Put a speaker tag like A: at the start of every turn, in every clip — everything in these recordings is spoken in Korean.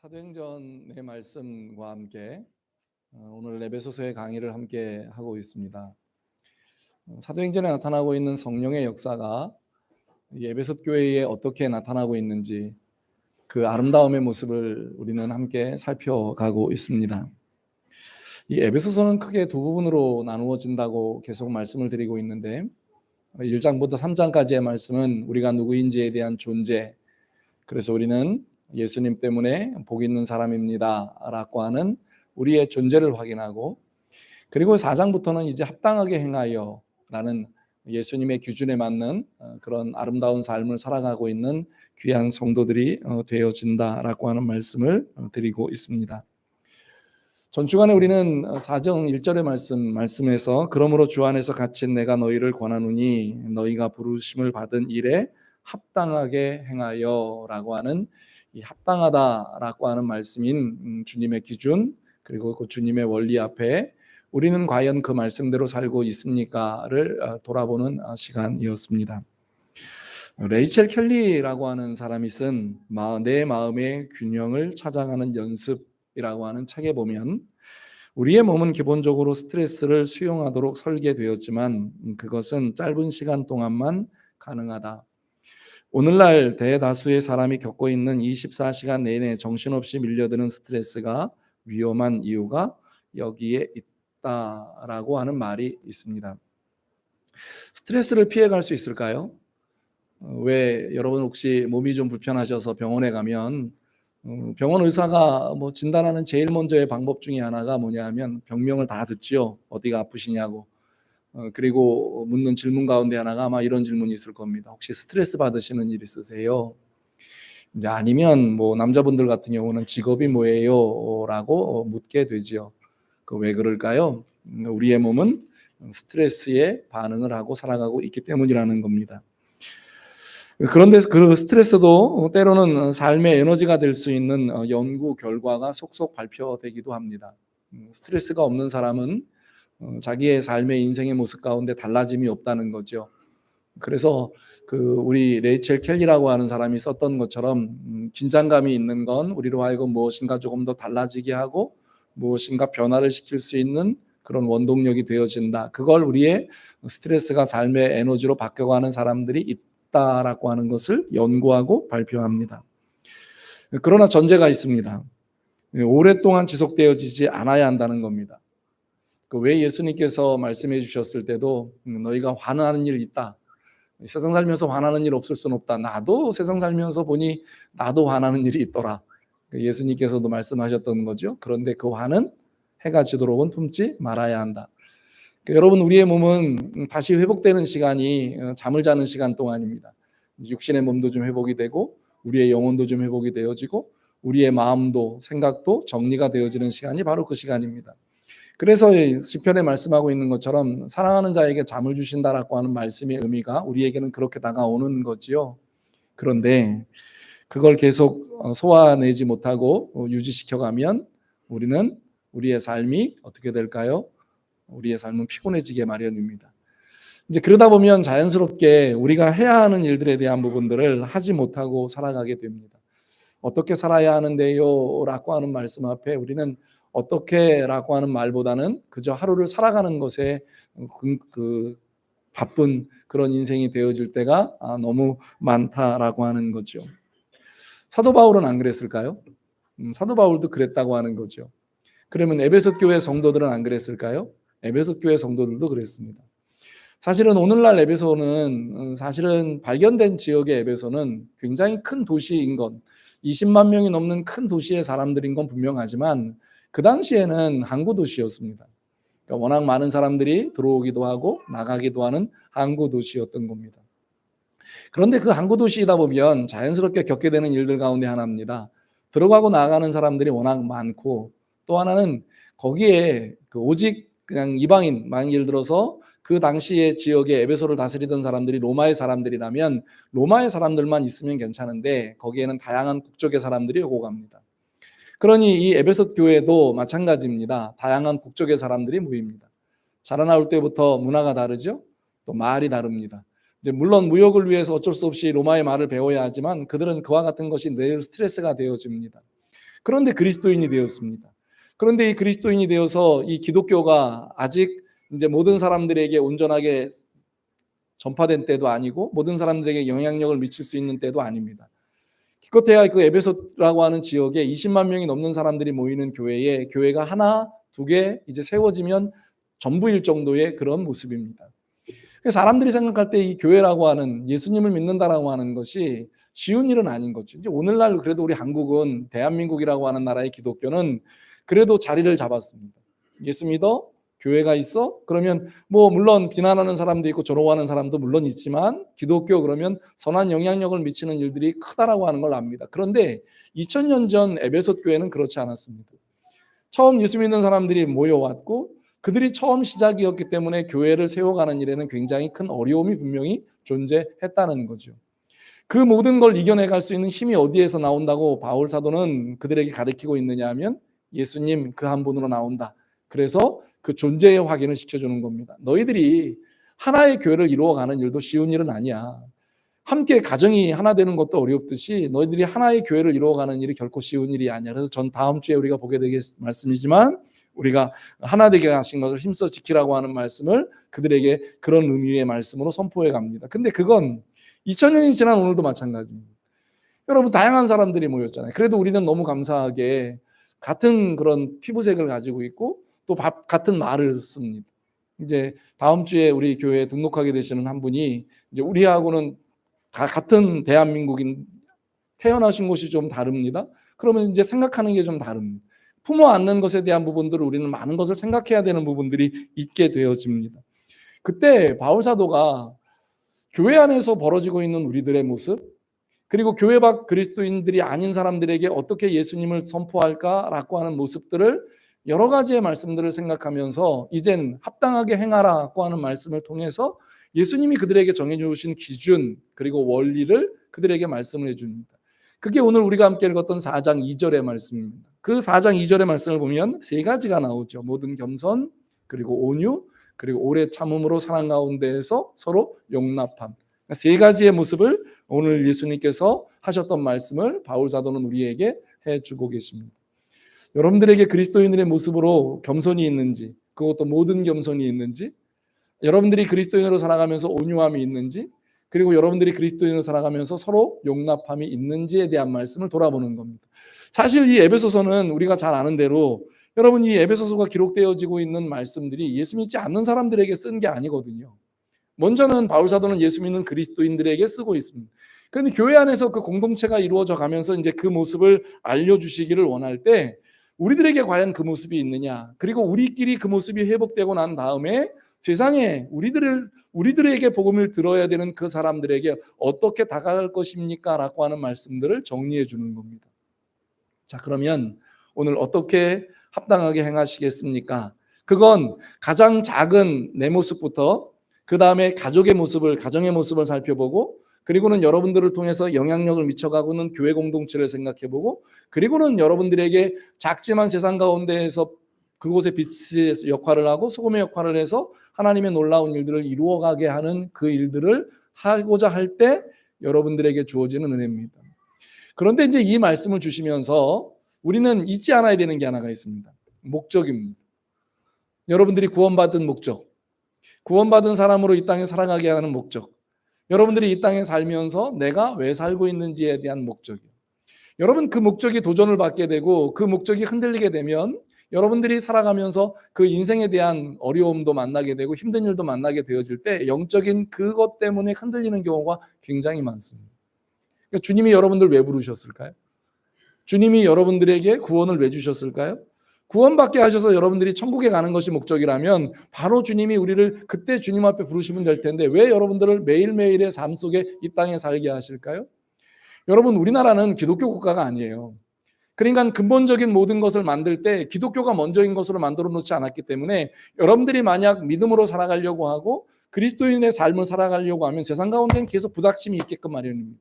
A: 사도행전의 말씀과 함께 오늘 에베소서의 강의를 함께 하고 있습니다. 사도행전에 나타나고 있는 성령의 역사가 이 에베소 교회에 어떻게 나타나고 있는지 그 아름다움의 모습을 우리는 함께 살펴가고 있습니다. 이 에베소서는 크게 두 부분으로 나누어진다고 계속 말씀을 드리고 있는데 1장부터 3장까지의 말씀은 우리가 누구인지에 대한 존재, 그래서 우리는 예수님 때문에 복 있는 사람입니다 라고 하는 우리의 존재를 확인하고, 그리고 4장부터는 이제 합당하게 행하여 라는 예수님의 기준에 맞는 그런 아름다운 삶을 살아가고 있는 귀한 성도들이 되어진다라고 하는 말씀을 드리고 있습니다. 전주간에 우리는 4장 1절의 말씀에서 그러므로 주 안에서 갇힌 내가 너희를 권하노니 너희가 부르심을 받은 일에 합당하게 행하여 라고 하는 이 합당하다라고 하는 말씀인 주님의 기준, 그리고 그 주님의 원리 앞에 우리는 과연 그 말씀대로 살고 있습니까를 돌아보는 시간이었습니다. 레이첼 켈리라고 하는 사람이 쓴 내 마음의 균형을 찾아가는 연습이라고 하는 책에 보면 우리의 몸은 기본적으로 스트레스를 수용하도록 설계되었지만 그것은 짧은 시간 동안만 가능하다. 오늘날 대다수의 사람이 겪고 있는 24시간 내내 정신없이 밀려드는 스트레스가 위험한 이유가 여기에 있다라고 하는 말이 있습니다. 스트레스를 피해갈 수 있을까요? 왜 여러분 혹시 몸이 좀 불편하셔서 병원에 가면 병원 의사가 진단하는 제일 먼저의 방법 중에 하나가 뭐냐면 병명을 다 듣지요. 어디가 아프시냐고. 그리고 묻는 질문 가운데 하나가 아마 이런 질문이 있을 겁니다. 혹시 스트레스 받으시는 일 있으세요? 이제 아니면 남자분들 같은 경우는 직업이 뭐예요? 라고 묻게 되지요. 왜 그럴까요? 우리의 몸은 스트레스에 반응을 하고 살아가고 있기 때문이라는 겁니다. 그런데 그 스트레스도 때로는 삶의 에너지가 될 수 있는 연구 결과가 속속 발표되기도 합니다. 스트레스가 없는 사람은 자기의 삶의 인생의 모습 가운데 달라짐이 없다는 거죠. 그래서 우리 레이첼 켈리라고 하는 사람이 썼던 것처럼 긴장감이 있는 건 우리로 하여금 무엇인가 조금 더 달라지게 하고 무엇인가 변화를 시킬 수 있는 그런 원동력이 되어진다. 그걸 우리의 스트레스가 삶의 에너지로 바뀌어가는 사람들이 있다라고 하는 것을 연구하고 발표합니다. 그러나 전제가 있습니다. 오랫동안 지속되어지지 않아야 한다는 겁니다. 왜 예수님께서 말씀해 주셨을 때도 너희가 화나는 일 있다. 세상 살면서 화나는 일 없을 수는 없다. 나도 세상 살면서 보니 나도 화나는 일이 있더라. 예수님께서도 말씀하셨던 거죠. 그런데 그 화는 해가 지도록은 품지 말아야 한다. 여러분, 우리의 몸은 다시 회복되는 시간이 잠을 자는 시간 동안입니다. 육신의 몸도 좀 회복이 되고 우리의 영혼도 좀 회복이 되어지고 우리의 마음도 생각도 정리가 되어지는 시간이 바로 그 시간입니다. 그래서 시편에 말씀하고 있는 것처럼 사랑하는 자에게 잠을 주신다라고 하는 말씀의 의미가 우리에게는 그렇게 다가오는 거지요. 그런데 그걸 계속 소화내지 못하고 유지시켜가면 우리는 우리의 삶이 어떻게 될까요? 우리의 삶은 피곤해지게 마련입니다. 이제 그러다 보면 자연스럽게 우리가 해야 하는 일들에 대한 부분들을 하지 못하고 살아가게 됩니다. 어떻게 살아야 하는데요? 라고 하는 말씀 앞에 우리는 어떻게 라고 하는 말보다는 그저 하루를 살아가는 것에 바쁜 그런 인생이 되어질 때가 너무 많다라고 하는 거죠. 사도 바울은 안 그랬을까요? 사도 바울도 그랬다고 하는 거죠. 그러면 에베소 교회 성도들은 안 그랬을까요? 에베소 교회 성도들도 그랬습니다. 사실은 오늘날 에베소는 사실은 발견된 지역의 에베소는 굉장히 큰 도시인 건 20만 명이 넘는 큰 도시의 사람들인 건 분명하지만 그 당시에는 항구 도시였습니다. 그러니까 워낙 많은 사람들이 들어오기도 하고 나가기도 하는 항구 도시였던 겁니다. 그런데 그 항구 도시이다 보면 자연스럽게 겪게 되는 일들 가운데 하나입니다. 들어가고 나가는 사람들이 워낙 많고 또 하나는 거기에 오직 그냥 이방인, 만약 예를 들어서 그 당시의 지역에 에베소를 다스리던 사람들이 로마의 사람들이라면 로마의 사람들만 있으면 괜찮은데 거기에는 다양한 국적의 사람들이 오고 갑니다. 그러니 이 에베소 교회도 마찬가지입니다. 다양한 국적의 사람들이 모입니다. 자라나올 때부터 문화가 다르죠. 또 말이 다릅니다. 이제 물론 무역을 위해서 어쩔 수 없이 로마의 말을 배워야 하지만 그들은 그와 같은 것이 늘 스트레스가 되어집니다. 그런데 그리스도인이 되었습니다. 그런데 이 그리스도인이 되어서 이 기독교가 아직 이제 모든 사람들에게 온전하게 전파된 때도 아니고 모든 사람들에게 영향력을 미칠 수 있는 때도 아닙니다. 기껏해야 그 에베소라고 하는 지역에 20만 명이 넘는 사람들이 모이는 교회에 교회가 하나, 두 개 이제 세워지면 전부일 정도의 그런 모습입니다. 사람들이 생각할 때 이 교회라고 하는 예수님을 믿는다라고 하는 것이 쉬운 일은 아닌 거죠. 이제 오늘날 그래도 우리 한국은 대한민국이라고 하는 나라의 기독교는 그래도 자리를 잡았습니다. 예수 믿어? 교회가 있어? 그러면 뭐 물론 비난하는 사람도 있고 조롱하는 사람도 물론 있지만 기독교 그러면 선한 영향력을 미치는 일들이 크다라고 하는 걸 압니다. 그런데 2000년 전 에베소 교회는 그렇지 않았습니다. 처음 예수 믿는 사람들이 모여왔고 그들이 처음 시작이었기 때문에 교회를 세워가는 일에는 굉장히 큰 어려움이 분명히 존재했다는 거죠. 그 모든 걸 이겨내갈 수 있는 힘이 어디에서 나온다고 바울 사도는 그들에게 가르치고 있느냐 하면 예수님 그 한 분으로 나온다. 그래서 그 존재의 확인을 시켜주는 겁니다. 너희들이 하나의 교회를 이루어가는 일도 쉬운 일은 아니야. 함께 가정이 하나 되는 것도 어렵듯이 너희들이 하나의 교회를 이루어가는 일이 결코 쉬운 일이 아니야. 그래서 전 다음 주에 우리가 보게 되겠 말씀이지만 우리가 하나 되게 하신 것을 힘써 지키라고 하는 말씀을 그들에게 그런 의미의 말씀으로 선포해 갑니다. 근데 그건 2000년이 지난 오늘도 마찬가지입니다. 여러분 다양한 사람들이 모였잖아요. 그래도 우리는 너무 감사하게 같은 그런 피부색을 가지고 있고 또 같은 말을 씁니다. 이제 다음 주에 우리 교회에 등록하게 되시는 한 분이 이제 우리하고는 같은 대한민국인 태어나신 곳이 좀 다릅니다. 그러면 이제 생각하는 게 좀 다릅니다. 품어 안는 것에 대한 부분들을 우리는 많은 것을 생각해야 되는 부분들이 있게 되어집니다. 그때 바울 사도가 교회 안에서 벌어지고 있는 우리들의 모습, 그리고 교회 밖 그리스도인들이 아닌 사람들에게 어떻게 예수님을 선포할까라고 하는 모습들을 여러 가지의 말씀들을 생각하면서 이젠 합당하게 행하라고 하는 말씀을 통해서 예수님이 그들에게 정해주신 기준 그리고 원리를 그들에게 말씀을 해줍니다. 그게 오늘 우리가 함께 읽었던 4장 2절의 말씀입니다. 그 4장 2절의 말씀을 보면 세 가지가 나오죠. 모든 겸손, 그리고 온유, 그리고 오래 참음으로 사랑 가운데에서 서로 용납함. 세 가지의 모습을 오늘 예수님께서 하셨던 말씀을 바울 사도는 우리에게 해주고 계십니다. 여러분들에게 그리스도인들의 모습으로 겸손이 있는지, 그것도 모든 겸손이 있는지, 여러분들이 그리스도인으로 살아가면서 온유함이 있는지, 그리고 여러분들이 그리스도인으로 살아가면서 서로 용납함이 있는지에 대한 말씀을 돌아보는 겁니다. 사실 이 에베소서는 우리가 잘 아는 대로 여러분 이 에베소서가 기록되어지고 있는 말씀들이 예수 믿지 않는 사람들에게 쓴 게 아니거든요. 먼저는 바울 사도는 예수 믿는 그리스도인들에게 쓰고 있습니다. 그런데 교회 안에서 그 공동체가 이루어져 가면서 이제 그 모습을 알려주시기를 원할 때 우리들에게 과연 그 모습이 있느냐, 그리고 우리끼리 그 모습이 회복되고 난 다음에 세상에 우리들에게 복음을 들어야 되는 그 사람들에게 어떻게 다가갈 것입니까? 라고 하는 말씀들을 정리해 주는 겁니다. 자, 그러면 오늘 어떻게 합당하게 행하시겠습니까? 그건 가장 작은 내 모습부터 그 다음에 가족의 모습을, 가정의 모습을 살펴보고 그리고는 여러분들을 통해서 영향력을 미쳐가고는 교회 공동체를 생각해보고 그리고는 여러분들에게 작지만 세상 가운데에서 그곳에 빛의 역할을 하고 소금의 역할을 해서 하나님의 놀라운 일들을 이루어가게 하는 그 일들을 하고자 할 때 여러분들에게 주어지는 은혜입니다. 그런데 이제 이 말씀을 주시면서 우리는 잊지 않아야 되는 게 하나가 있습니다. 목적입니다. 여러분들이 구원받은 목적, 구원받은 사람으로 이 땅에 살아가게 하는 목적, 여러분들이 이 땅에 살면서 내가 왜 살고 있는지에 대한 목적이에요. 여러분 그 목적이 도전을 받게 되고 그 목적이 흔들리게 되면 여러분들이 살아가면서 그 인생에 대한 어려움도 만나게 되고 힘든 일도 만나게 되어질 때 영적인 그것 때문에 흔들리는 경우가 굉장히 많습니다. 그러니까 주님이 여러분들 왜 부르셨을까요? 주님이 여러분들에게 구원을 왜 주셨을까요? 구원받게 하셔서 여러분들이 천국에 가는 것이 목적이라면 바로 주님이 우리를 그때 주님 앞에 부르시면 될 텐데 왜 여러분들을 매일매일의 삶 속에 이 땅에 살게 하실까요? 여러분 우리나라는 기독교 국가가 아니에요. 그러니까 근본적인 모든 것을 만들 때 기독교가 먼저인 것으로 만들어 놓지 않았기 때문에 여러분들이 만약 믿음으로 살아가려고 하고 그리스도인의 삶을 살아가려고 하면 세상 가운데는 계속 부닥침이 있게끔 마련입니다.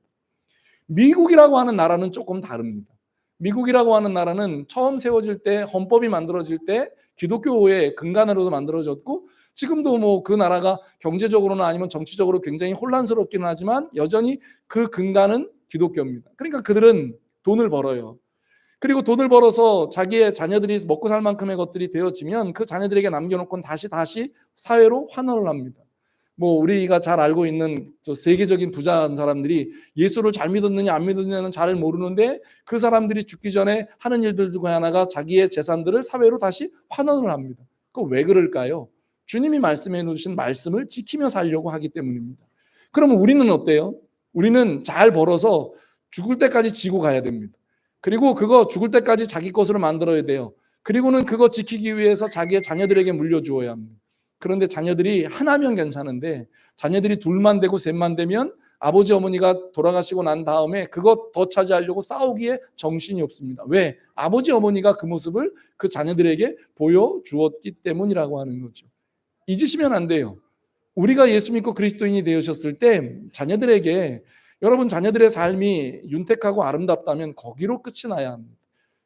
A: 미국이라고 하는 나라는 조금 다릅니다. 미국이라고 하는 나라는 처음 세워질 때 헌법이 만들어질 때 기독교의 근간으로도 만들어졌고 지금도 뭐 그 나라가 경제적으로나 아니면 정치적으로 굉장히 혼란스럽기는 하지만 여전히 그 근간은 기독교입니다. 그러니까 그들은 돈을 벌어요. 그리고 돈을 벌어서 자기의 자녀들이 먹고 살 만큼의 것들이 되어지면 그 자녀들에게 남겨놓고는 다시 사회로 환원을 합니다. 뭐 우리가 잘 알고 있는 저 세계적인 부자한 사람들이 예수를 잘 믿었느냐 안 믿었느냐는 잘 모르는데 그 사람들이 죽기 전에 하는 일들 중에 하나가 자기의 재산들을 사회로 다시 환원을 합니다. 그거 왜 그럴까요? 주님이 말씀해 놓으신 말씀을 지키며 살려고 하기 때문입니다. 그러면 우리는 어때요? 우리는 잘 벌어서 죽을 때까지 지고 가야 됩니다. 그리고 그거 죽을 때까지 자기 것으로 만들어야 돼요. 그리고는 그거 지키기 위해서 자기의 자녀들에게 물려주어야 합니다. 그런데 자녀들이 하나면 괜찮은데 자녀들이 둘만 되고 셋만 되면 아버지 어머니가 돌아가시고 난 다음에 그것 더 차지하려고 싸우기에 정신이 없습니다. 왜? 아버지 어머니가 그 모습을 그 자녀들에게 보여주었기 때문이라고 하는 거죠. 잊으시면 안 돼요. 우리가 예수 믿고 그리스도인이 되셨을 때 자녀들에게 여러분 자녀들의 삶이 윤택하고 아름답다면 거기로 끝이 나야 합니다.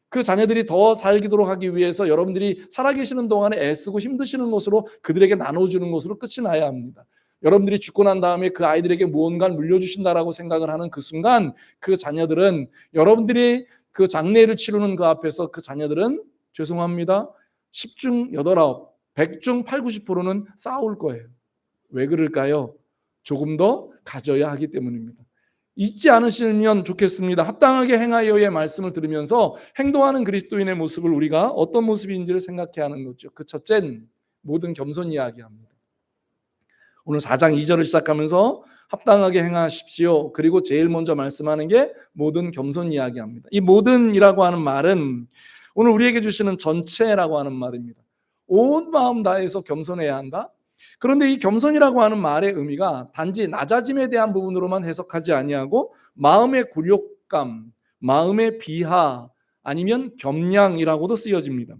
A: 그 자녀들이 더 살기도록 하기 위해서 여러분들이 살아계시는 동안에 애쓰고 힘드시는 것으로 그들에게 나눠주는 것으로 끝이 나야 합니다. 여러분들이 죽고 난 다음에 그 아이들에게 무언가를 물려주신다라고 생각을 하는 그 순간 그 자녀들은 여러분들이 그 장례를 치르는 그 앞에서 그 자녀들은 죄송합니다. 10중 8, 9, 100중 8, 90%는 싸울 거예요. 왜 그럴까요? 조금 더 가져야 하기 때문입니다. 잊지 않으시면 좋겠습니다. 합당하게 행하여의 말씀을 들으면서 행동하는 그리스도인의 모습을 우리가 어떤 모습인지를 생각해야 하는 거죠. 그 첫째는 모든 겸손 이야기합니다. 오늘 4장 2절을 시작하면서 합당하게 행하십시오. 그리고 제일 먼저 말씀하는 게 모든 겸손 이야기합니다. 이 모든이라고 하는 말은 오늘 우리에게 주시는 전체라고 하는 말입니다. 온 마음 다해서 겸손해야 한다. 그런데 이 겸손이라고 하는 말의 의미가 단지 낮아짐에 대한 부분으로만 해석하지 아니하고 마음의 굴욕감, 마음의 비하 아니면 겸양이라고도 쓰여집니다.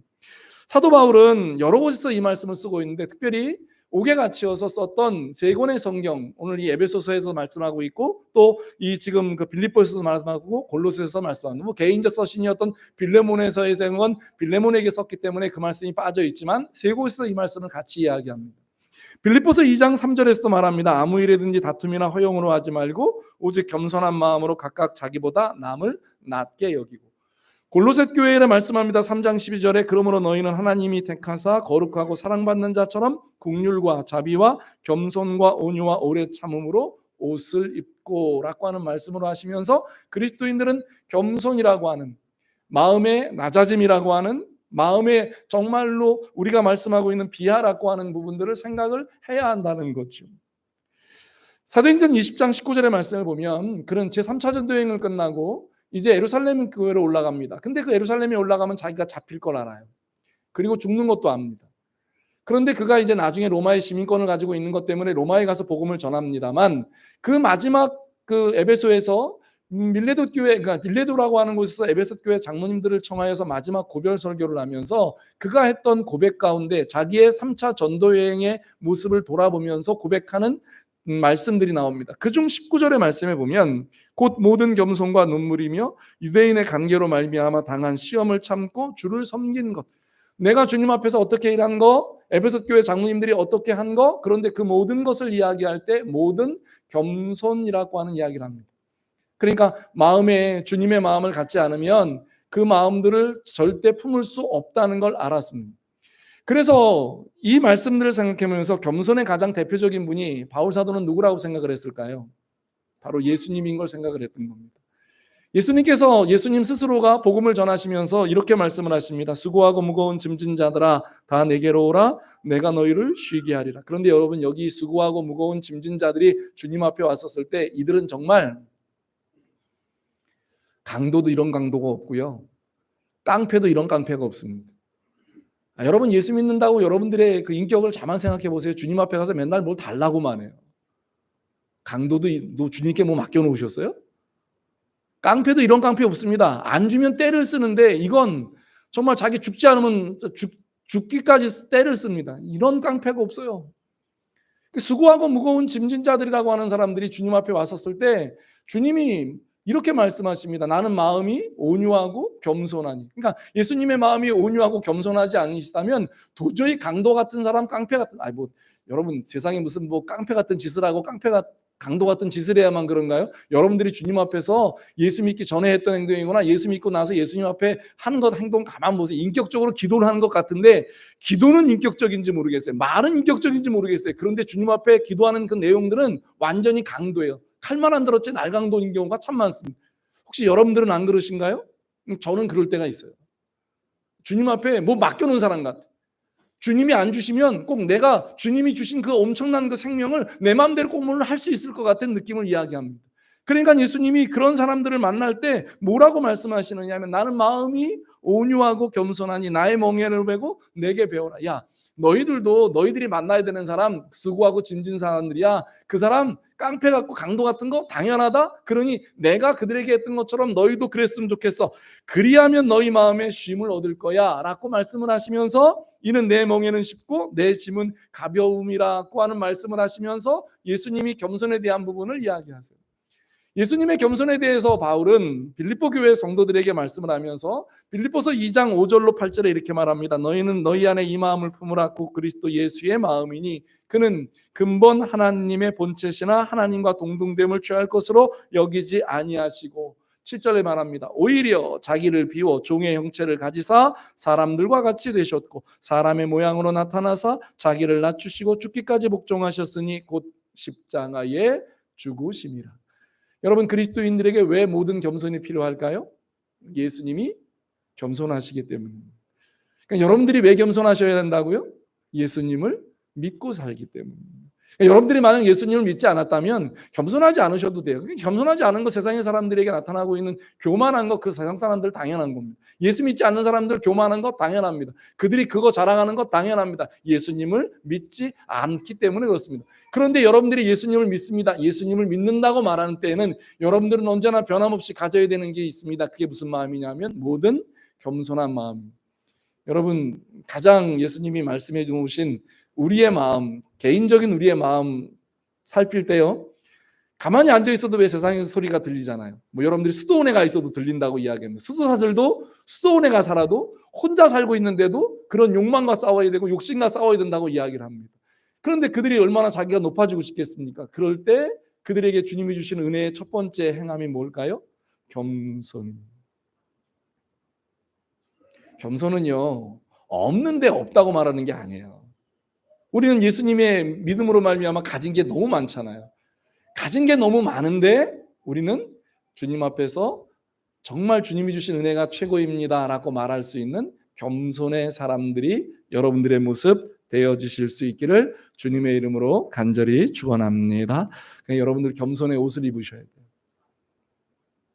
A: 사도 바울은 여러 곳에서 이 말씀을 쓰고 있는데 특별히 옥에 갇혀서 썼던 세 권의 성경, 오늘 이 에베소서에서 말씀하고 있고 또 이 지금 그 빌립보에서도 말씀하고 골로새에서 말씀하고 뭐 개인적 서신이었던 빌레몬에서의 건 빌레몬에게 썼기 때문에 그 말씀이 빠져 있지만 세 곳에서 이 말씀을 같이 이야기합니다. 빌립보서 2장 3절에서도 말합니다. 아무 일에든지 다툼이나 허용으로 하지 말고 오직 겸손한 마음으로 각각 자기보다 남을 낮게 여기고. 골로새 교회에 말씀합니다. 3장 12절에 그러므로 너희는 하나님이 택하사 거룩하고 사랑받는 자처럼 긍휼과 자비와 겸손과 온유와 오래 참음으로 옷을 입고 라고 하는 말씀으로 하시면서 그리스도인들은 겸손이라고 하는 마음의 낮아짐이라고 하는 마음에 정말로 우리가 말씀하고 있는 비하라고 하는 부분들을 생각을 해야 한다는 거죠. 사도행전 20장 19절의 말씀을 보면 그는 제3차 전도여행을 끝나고 이제 예루살렘 교회로 올라갑니다. 근데 그 예루살렘에 올라가면 자기가 잡힐 걸 알아요. 그리고 죽는 것도 압니다. 그런데 그가 이제 나중에 로마의 시민권을 가지고 있는 것 때문에 로마에 가서 복음을 전합니다만 그 마지막 그 에베소에서 밀레도 교회, 그러니까 밀레도라고 하는 곳에서 에베소 교회 장로님들을 청하여서 마지막 고별 설교를 하면서 그가 했던 고백 가운데 자기의 3차 전도 여행의 모습을 돌아보면서 고백하는 말씀들이 나옵니다. 그중 19절의 말씀에 보면 곧 모든 겸손과 눈물이며 유대인의 관계로 말미암아 당한 시험을 참고 주를 섬긴 것. 내가 주님 앞에서 어떻게 일한 거, 에베소 교회 장로님들이 어떻게 한 거, 그런데 그 모든 것을 이야기할 때 모든 겸손이라고 하는 이야기를 합니다. 그러니까 마음에 주님의 마음을 갖지 않으면 그 마음들을 절대 품을 수 없다는 걸 알았습니다. 그래서 이 말씀들을 생각하면서 겸손의 가장 대표적인 분이 바울 사도는 누구라고 생각을 했을까요? 바로 예수님인 걸 생각을 했던 겁니다. 예수님 스스로가 복음을 전하시면서 이렇게 말씀을 하십니다. 수고하고 무거운 짐진 자들아 다 내게로 오라 내가 너희를 쉬게 하리라. 그런데 여러분 여기 수고하고 무거운 짐진 자들이 주님 앞에 왔었을 때 이들은 정말 강도도 이런 강도가 없고요. 깡패도 이런 깡패가 없습니다. 여러분 예수 믿는다고 여러분들의 그 인격을 자만 생각해 보세요. 주님 앞에 가서 맨날 뭘 달라고만 해요. 강도도 주님께 뭐 맡겨놓으셨어요? 깡패도 이런 깡패 없습니다. 안 주면 때를 쓰는데 이건 정말 자기 죽지 않으면 죽기까지 때를 씁니다. 이런 깡패가 없어요. 수고하고 무거운 짐진 자들이라고 하는 사람들이 주님 앞에 왔었을 때 주님이 이렇게 말씀하십니다. 나는 마음이 온유하고 겸손하니. 그러니까 예수님의 마음이 온유하고 겸손하지 않으시다면 도저히 강도 같은 사람, 깡패 같은 여러분 세상에 무슨 뭐 깡패 같은 짓을 하고 깡패가 강도 같은 짓을 해야만 그런가요? 여러분들이 주님 앞에서 예수 믿기 전에 했던 행동이거나 예수 믿고 나서 예수님 앞에 하는 것 행동 가만 보세요. 인격적으로 기도를 하는 것 같은데 기도는 인격적인지 모르겠어요. 말은 인격적인지 모르겠어요. 그런데 주님 앞에 기도하는 그 내용들은 완전히 강도예요. 칼만 안 들었지 날강도인 경우가 참 많습니다. 혹시 여러분들은 안 그러신가요? 저는 그럴 때가 있어요. 주님 앞에 뭐 맡겨놓은 사람 같아. 주님이 안 주시면 꼭 내가 주님이 주신 그 엄청난 그 생명을 내 마음대로 꼭 뭘 할 수 있을 것 같은 느낌을 이야기합니다. 그러니까 예수님이 그런 사람들을 만날 때 뭐라고 말씀하시느냐 하면 나는 마음이 온유하고 겸손하니 나의 멍에를 메고 내게 배워라. 야, 너희들도 너희들이 만나야 되는 사람 수고하고 짐진 사람들이야. 그 사람 깡패 같고 강도 같은 거 당연하다. 그러니 내가 그들에게 했던 것처럼 너희도 그랬으면 좋겠어. 그리하면 너희 마음에 쉼을 얻을 거야 라고 말씀을 하시면서 이는 내 멍에는 쉽고 내 짐은 가벼움이라고 하는 말씀을 하시면서 예수님이 겸손에 대한 부분을 이야기하세요. 예수님의 겸손에 대해서 바울은 빌립보 교회 성도들에게 말씀을 하면서 빌립보서 2장 5절로 8절에 이렇게 말합니다. 너희는 너희 안에 이 마음을 품으라. 곧 그리스도 예수의 마음이니 그는 근본 하나님의 본체시나 하나님과 동등됨을 취할 것으로 여기지 아니하시고 7절에 말합니다. 오히려 자기를 비워 종의 형체를 가지사 사람들과 같이 되셨고 사람의 모양으로 나타나사 자기를 낮추시고 죽기까지 복종하셨으니 곧 십자가에 죽으심이라. 여러분 그리스도인들에게 왜 모든 겸손이 필요할까요? 예수님이 겸손하시기 때문입니다. 그러니까 여러분들이 왜 겸손하셔야 된다고요? 예수님을 믿고 살기 때문입니다. 그러니까 여러분들이 만약 예수님을 믿지 않았다면 겸손하지 않으셔도 돼요. 겸손하지 않은 거 세상의 사람들에게 나타나고 있는 교만한 거 그 세상 사람들 당연한 겁니다. 예수 믿지 않는 사람들 교만한 거 당연합니다. 그들이 그거 자랑하는 거 당연합니다. 예수님을 믿지 않기 때문에 그렇습니다. 그런데 여러분들이 예수님을 믿습니다. 예수님을 믿는다고 말하는 때에는 여러분들은 언제나 변함없이 가져야 되는 게 있습니다. 그게 무슨 마음이냐면 모든 겸손한 마음입니다. 여러분 가장 예수님이 말씀해 주신 우리의 마음, 개인적인 우리의 마음 살필 때요. 가만히 앉아 있어도 왜 세상에서 소리가 들리잖아요. 뭐 여러분들이 수도원에 가 있어도 들린다고 이야기합니다. 수도사들도 수도원에 가 살아도 혼자 살고 있는데도 그런 욕망과 싸워야 되고 욕심과 싸워야 된다고 이야기를 합니다. 그런데 그들이 얼마나 자기가 높아지고 싶겠습니까? 그럴 때 그들에게 주님이 주신 은혜의 첫 번째 행함이 뭘까요? 겸손. 겸손은요. 없는데 없다고 말하는 게 아니에요. 우리는 예수님의 믿음으로 말미암아 가진 게 너무 많잖아요. 가진 게 너무 많은데 우리는 주님 앞에서 정말 주님이 주신 은혜가 최고입니다 라고 말할 수 있는 겸손의 사람들이 여러분들의 모습 되어지실 수 있기를 주님의 이름으로 간절히 축원합니다. 그러니까 여러분들 겸손의 옷을 입으셔야 돼요.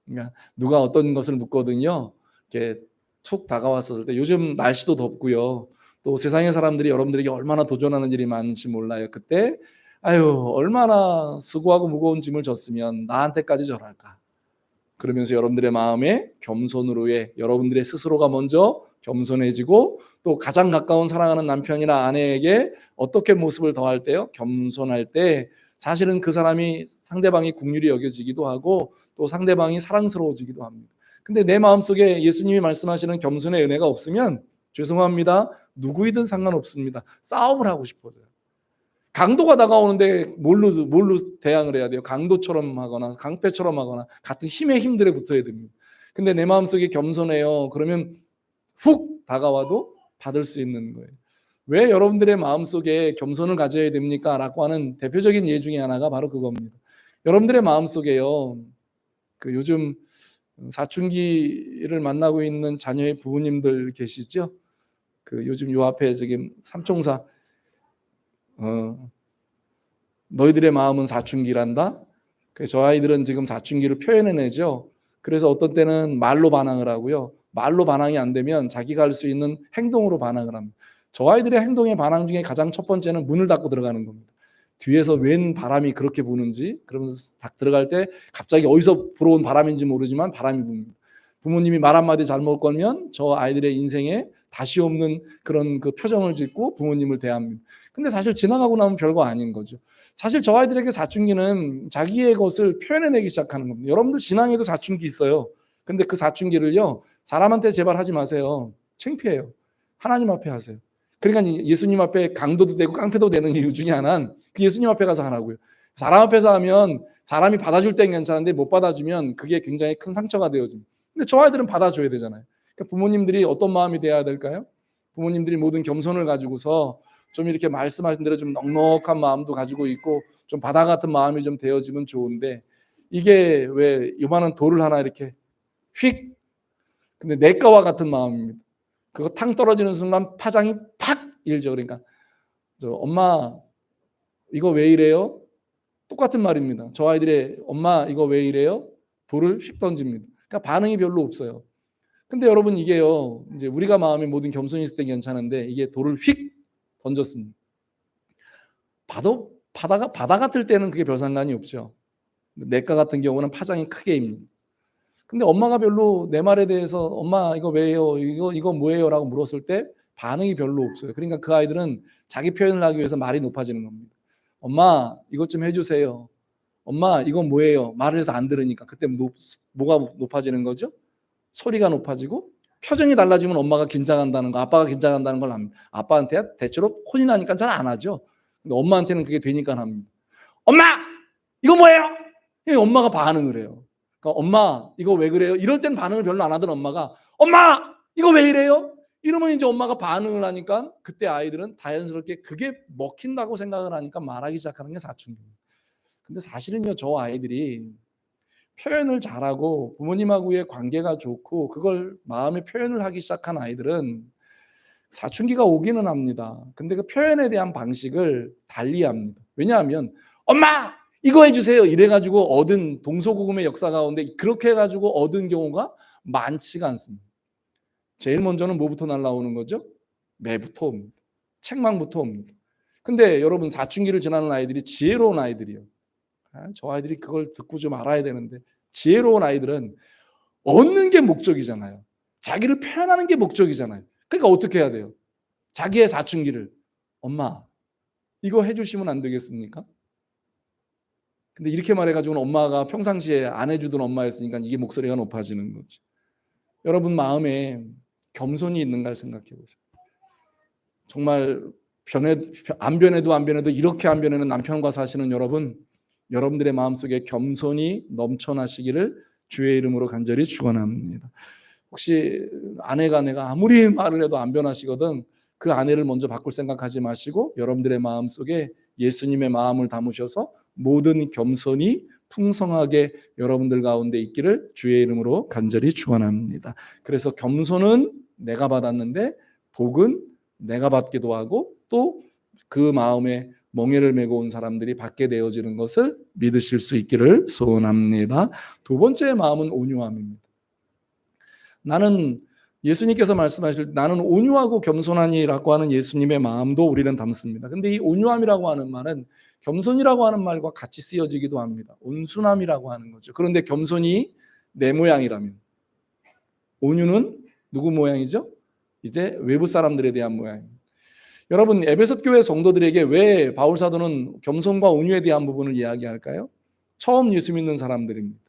A: 그러니까 누가 어떤 것을 묻거든요. 이렇게 툭 다가왔을 때 요즘 날씨도 덥고요. 또 세상의 사람들이 여러분들에게 얼마나 도전하는 일이 많은지 몰라요. 그때 아유 얼마나 수고하고 무거운 짐을 졌으면 나한테까지 저럴까. 그러면서 여러분들의 마음에 겸손으로의 여러분들의 스스로가 먼저 겸손해지고 또 가장 가까운 사랑하는 남편이나 아내에게 어떻게 모습을 더할 때요? 겸손할 때 사실은 그 사람이 상대방이 긍휼히 여겨지기도 하고 또 상대방이 사랑스러워지기도 합니다. 근데 내 마음속에 예수님이 말씀하시는 겸손의 은혜가 없으면 죄송합니다. 누구이든 상관없습니다. 싸움을 하고 싶어져요. 강도가 다가오는데 뭘로 대항을 해야 돼요? 강도처럼 하거나 강패처럼 하거나 같은 힘에 힘들에 붙어야 됩니다. 근데 내 마음속에 겸손해요. 그러면 훅 다가와도 받을 수 있는 거예요. 왜 여러분들의 마음속에 겸손을 가져야 됩니까? 라고 하는 대표적인 예 중에 하나가 바로 그겁니다. 여러분들의 마음속에요. 그 요즘 사춘기를 만나고 있는 자녀의 부모님들 계시죠? 그 요즘 요 앞에 지금 삼총사 너희들의 마음은 사춘기란다. 그래서 저 아이들은 지금 사춘기를 표현해내죠. 그래서 어떤 때는 말로 반항을 하고요. 말로 반항이 안 되면 자기가 할 수 있는 행동으로 반항을 합니다. 저 아이들의 행동의 반항 중에 가장 첫 번째는 문을 닫고 들어가는 겁니다. 뒤에서 웬 바람이 그렇게 부는지 그러면서 딱 들어갈 때 갑자기 어디서 불어온 바람인지 모르지만 바람이 붑니다. 부모님이 말 한마디 잘못 걸면 저 아이들의 인생에 다시 없는 그런 그 표정을 짓고 부모님을 대합니다. 근데 사실 지나가고 나면 별거 아닌 거죠. 사실 저 아이들에게 사춘기는 자기의 것을 표현해내기 시작하는 겁니다. 여러분들 신앙에도 사춘기 있어요. 근데 그 사춘기를요 사람한테 제발 하지 마세요. 창피해요. 하나님 앞에 하세요. 그러니까 예수님 앞에 강도도 되고 깡패도 되는 이유 중에 하나는 그 예수님 앞에 가서 하라고요. 사람 앞에서 하면 사람이 받아줄 땐 괜찮은데 못 받아주면 그게 굉장히 큰 상처가 되어집니다. 근데 저 아이들은 받아줘야 되잖아요. 그러니까 부모님들이 어떤 마음이 돼야 될까요? 부모님들이 모든 겸손을 가지고서 좀 이렇게 말씀하신 대로 좀 넉넉한 마음도 가지고 있고 좀 바다 같은 마음이 좀 되어지면 좋은데, 이게 왜 요만한 돌을 하나 이렇게 휙, 근데 내 거와 같은 마음입니다. 그거 탕 떨어지는 순간 파장이 팍 일죠. 그러니까 엄마 이거 왜 이래요? 똑같은 말입니다. 저 아이들의 엄마 이거 왜 이래요? 돌을 휙 던집니다. 그러니까 반응이 별로 없어요. 근데 여러분 이게요, 이제 우리가 마음에 모든 겸손이 있을 때 괜찮은데 이게 돌을 휙 던졌습니다. 바다 같을 때는 그게 별 상관이 없죠. 냇가 같은 경우는 파장이 크게 입니다. 근데 엄마가 별로 내 말에 대해서 엄마 이거 왜요? 이거 뭐예요? 라고 물었을 때 반응이 별로 없어요. 그러니까 그 아이들은 자기 표현을 하기 위해서 말이 높아지는 겁니다. 엄마 이것 좀 해주세요. 엄마 이건 뭐예요? 말을 해서 안 들으니까 그때 뭐가 높아지는 거죠? 소리가 높아지고 표정이 달라지면 엄마가 긴장한다는 거, 아빠가 긴장한다는 걸 압니다. 아빠한테 대체로 혼이 나니까 잘 안 하죠. 근데 엄마한테는 그게 되니까 합니다. 엄마 이거 뭐예요? 엄마가 반응을 해요. 그러니까 엄마 이거 왜 그래요? 이럴 땐 반응을 별로 안 하던 엄마가 엄마 이거 왜 이래요? 이러면 이제 엄마가 반응을 하니까 그때 아이들은 자연스럽게 그게 먹힌다고 생각을 하니까 말하기 시작하는 게 사춘기입니다. 근데 사실은요, 저 아이들이 표현을 잘하고 부모님하고의 관계가 좋고 그걸 마음의 표현을 하기 시작한 아이들은 사춘기가 오기는 합니다. 근데 그 표현에 대한 방식을 달리합니다. 왜냐하면 엄마 이거 해주세요 이래가지고 얻은 동서고금의 역사 가운데 그렇게 해가지고 얻은 경우가 많지가 않습니다. 제일 먼저는 뭐부터 날라오는 거죠? 매부터 옵니다. 책망부터 옵니다. 근데 여러분 사춘기를 지나는 아이들이 지혜로운 아이들이요. 저 아이들이 그걸 듣고 좀 알아야 되는데, 지혜로운 아이들은 얻는 게 목적이잖아요. 자기를 표현하는 게 목적이잖아요. 그러니까 어떻게 해야 돼요? 자기의 사춘기를 엄마 이거 해주시면 안 되겠습니까? 근데 이렇게 말해가지고는 엄마가 평상시에 안 해주던 엄마였으니까 이게 목소리가 높아지는 거죠. 여러분 마음에 겸손이 있는가 생각해 보세요. 정말 안 변해도 이렇게 안 변하는 남편과 사시는 여러분, 여러분들의 마음속에 겸손이 넘쳐나시기를 주의 이름으로 간절히 축원합니다. 혹시 아내가 내가 아무리 말을 해도 안 변하시거든, 그 아내를 먼저 바꿀 생각하지 마시고 여러분들의 마음속에 예수님의 마음을 담으셔서 모든 겸손이 풍성하게 여러분들 가운데 있기를 주의 이름으로 간절히 축원합니다. 그래서 겸손은 내가 받았는데 복은 내가 받기도 하고 또 그 마음에 멍에를 메고 온 사람들이 받게 되어지는 것을 믿으실 수 있기를 소원합니다. 두 번째 마음은 온유함입니다. 나는 예수님께서 말씀하실 나는 온유하고 겸손하니라고 하는 예수님의 마음도 우리는 담습니다. 근데 이 온유함이라고 하는 말은 겸손이라고 하는 말과 같이 쓰여지기도 합니다. 온순함이라고 하는 거죠. 그런데 겸손이 내 모양이라면 온유는 누구 모양이죠? 이제 외부 사람들에 대한 모양입니다. 여러분 에베소 교회 성도들에게 왜 바울 사도는 겸손과 온유에 대한 부분을 이야기할까요? 처음 예수 믿는 사람들입니다.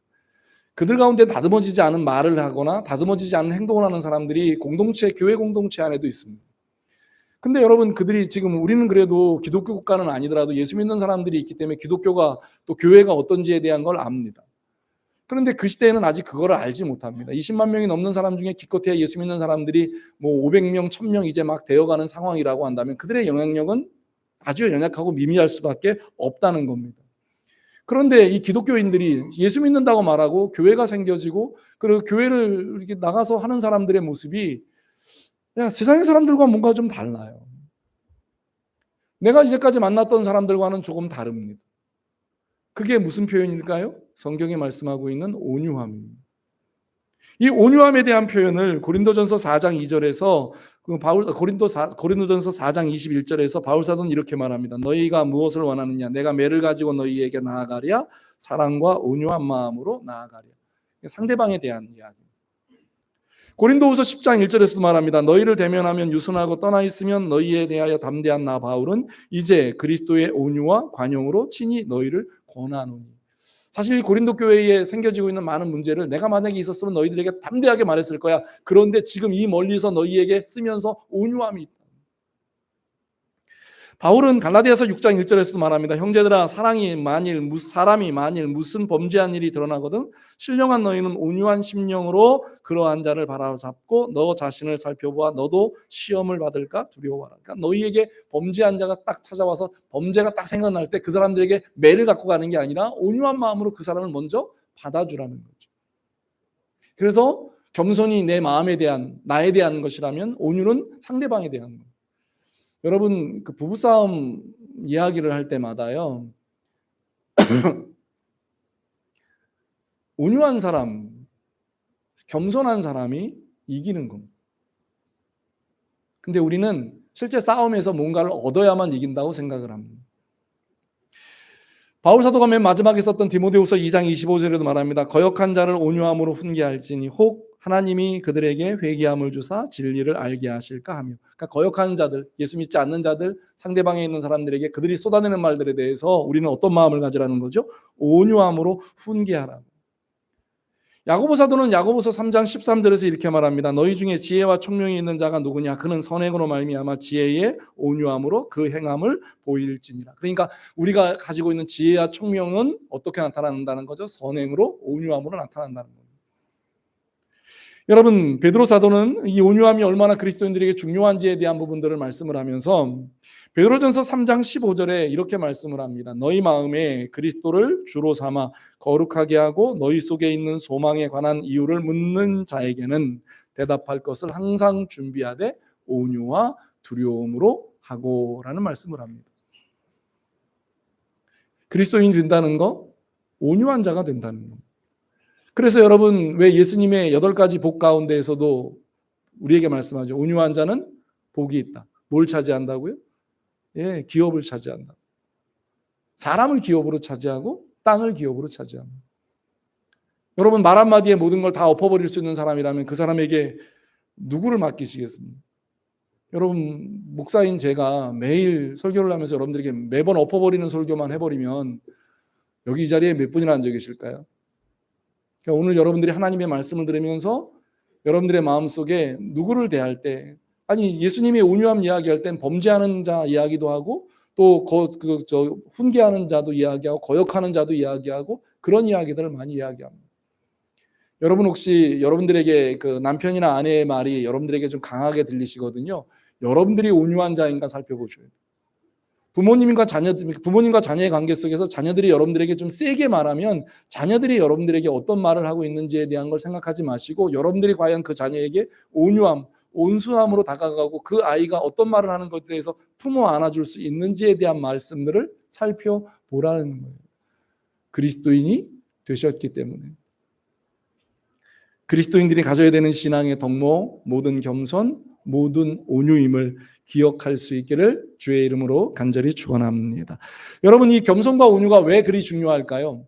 A: 그들 가운데 다듬어지지 않은 말을 하거나 다듬어지지 않은 행동을 하는 사람들이 교회 공동체 안에도 있습니다. 근데 여러분 그들이 지금 우리는 그래도 기독교 국가는 아니더라도 예수 믿는 사람들이 있기 때문에 기독교가 또 교회가 어떤지에 대한 걸 압니다. 그런데 그 시대에는 아직 그거를 알지 못합니다. 20만 명이 넘는 사람 중에 기껏해야 예수 믿는 사람들이 뭐 500명, 1000명 이제 막 되어가는 상황이라고 한다면 그들의 영향력은 아주 연약하고 미미할 수밖에 없다는 겁니다. 그런데 이 기독교인들이 예수 믿는다고 말하고 교회가 생겨지고 그리고 교회를 이렇게 나가서 하는 사람들의 모습이 그냥 세상의 사람들과 뭔가 좀 달라요. 내가 이제까지 만났던 사람들과는 조금 다릅니다. 그게 무슨 표현일까요? 성경이 말씀하고 있는 온유함입니다. 이 온유함에 대한 표현을 고린도전서 4장 2절에서 고린도전서 4장 21절에서 바울 사도는 이렇게 말합니다. 너희가 무엇을 원하느냐? 내가 매를 가지고 너희에게 나아가랴. 사랑과 온유한 마음으로 나아가랴. 상대방에 대한 이야기. 고린도후서 10장 1절에서도 말합니다. 너희를 대면하면 유순하고 떠나 있으면 너희에 대하여 담대한 나 바울은 이제 그리스도의 온유와 관용으로 친히 너희를 권하노니. 사실 이 고린도 교회에 생겨지고 있는 많은 문제를 내가 만약에 있었으면 너희들에게 담대하게 말했을 거야. 그런데 지금 이 멀리서 너희에게 쓰면서 온유함이 있다. 바울은 갈라디아서 6장 1절에서도 말합니다. 형제들아 사람이 만일 무슨 범죄한 일이 드러나거든 신령한 너희는 온유한 심령으로 그러한 자를 바라잡고 너 자신을 살펴보아 너도 시험을 받을까 두려워하라. 그러니까 너희에게 범죄한 자가 딱 찾아와서 범죄가 딱 생각날 때 그 사람들에게 매를 갖고 가는 게 아니라 온유한 마음으로 그 사람을 먼저 받아주라는 거죠. 그래서 겸손이 내 마음에 대한 나에 대한 것이라면 온유는 상대방에 대한 거예요. 여러분 그 부부싸움 이야기를 할 때마다요 온유한 사람, 겸손한 사람이 이기는 겁니다. 근데 우리는 실제 싸움에서 뭔가를 얻어야만 이긴다고 생각을 합니다. 바울 사도가 맨 마지막에 썼던 디모데후서 2장 25절에도 말합니다. 거역한 자를 온유함으로 훈계할지니 혹 하나님이 그들에게 회개함을 주사 진리를 알게 하실까 하며. 그러니까 거역하는 자들, 예수 믿지 않는 자들, 상대방에 있는 사람들에게 그들이 쏟아내는 말들에 대해서 우리는 어떤 마음을 가지라는 거죠? 온유함으로 훈계하라. 야고보 사도는 야고보서 3장 13절에서 이렇게 말합니다. 너희 중에 지혜와 총명이 있는 자가 누구냐? 그는 선행으로 말미암아 지혜의 온유함으로 그 행함을 보일지니라. 그러니까 우리가 가지고 있는 지혜와 총명은 어떻게 나타난다는 거죠? 선행으로 온유함으로 나타난다는 거예요. 여러분 베드로 사도는 이 온유함이 얼마나 그리스도인들에게 중요한지에 대한 부분들을 말씀을 하면서 베드로전서 3장 15절에 이렇게 말씀을 합니다. 너희 마음에 그리스도를 주로 삼아 거룩하게 하고 너희 속에 있는 소망에 관한 이유를 묻는 자에게는 대답할 것을 항상 준비하되 온유와 두려움으로 하고라는 말씀을 합니다. 그리스도인이 된다는 거 온유한 자가 된다는 겁니다. 그래서 여러분 왜 예수님의 8가지 복 가운데에서도 우리에게 말씀하죠. 온유한 자는 복이 있다. 뭘 차지한다고요? 예, 기업을 차지한다. 사람을 기업으로 차지하고 땅을 기업으로 차지합니다. 여러분 말 한마디에 모든 걸 다 엎어버릴 수 있는 사람이라면 그 사람에게 누구를 맡기시겠습니까? 여러분 목사인 제가 매일 설교를 하면서 여러분들에게 매번 엎어버리는 설교만 해버리면 여기 이 자리에 몇 분이나 앉아 계실까요? 그러니까 오늘 여러분들이 하나님의 말씀을 들으면서 여러분들의 마음속에 누구를 대할 때 아니 예수님의 온유함 이야기할 땐 범죄하는 자 이야기도 하고 또 훈계하는 자도 이야기하고 거역하는 자도 이야기하고 그런 이야기들을 많이 이야기합니다. 여러분 혹시 여러분들에게 그 남편이나 아내의 말이 여러분들에게 좀 강하게 들리시거든요. 여러분들이 온유한 자인가 살펴보셔야 돼요. 부모님과 자녀의 관계 속에서 자녀들이 여러분들에게 좀 세게 말하면 자녀들이 여러분들에게 어떤 말을 하고 있는지에 대한 걸 생각하지 마시고 여러분들이 과연 그 자녀에게 온유함, 온순함으로 다가가고 그 아이가 어떤 말을 하는 것에 대해서 품어 안아줄 수 있는지에 대한 말씀들을 살펴보라는 거예요. 그리스도인이 되셨기 때문에. 그리스도인들이 가져야 되는 신앙의 덕목, 모든 겸손, 모든 온유임을 기억할 수 있기를 주의 이름으로 간절히 축원합니다. 여러분 이 겸손과 온유가 왜 그리 중요할까요?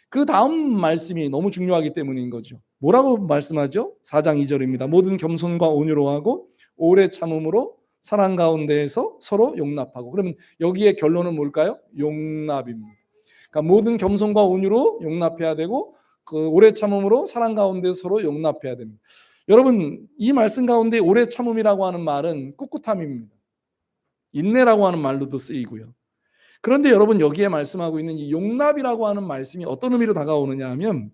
A: 그 다음 말씀이 너무 중요하기 때문인 거죠. 뭐라고 말씀하죠? 4장 2절입니다. 모든 겸손과 온유로 하고 오래 참음으로 사랑 가운데에서 서로 용납하고. 그러면 여기에 결론은 뭘까요? 용납입니다. 그러니까 모든 겸손과 온유로 용납해야 되고 그 오래 참음으로 사랑 가운데서 서로 용납해야 됩니다. 여러분 이 말씀 가운데 오래 참음이라고 하는 말은 꿋꿋함입니다. 인내라고 하는 말로도 쓰이고요. 그런데 여러분 여기에 말씀하고 있는 이 용납이라고 하는 말씀이 어떤 의미로 다가오느냐 하면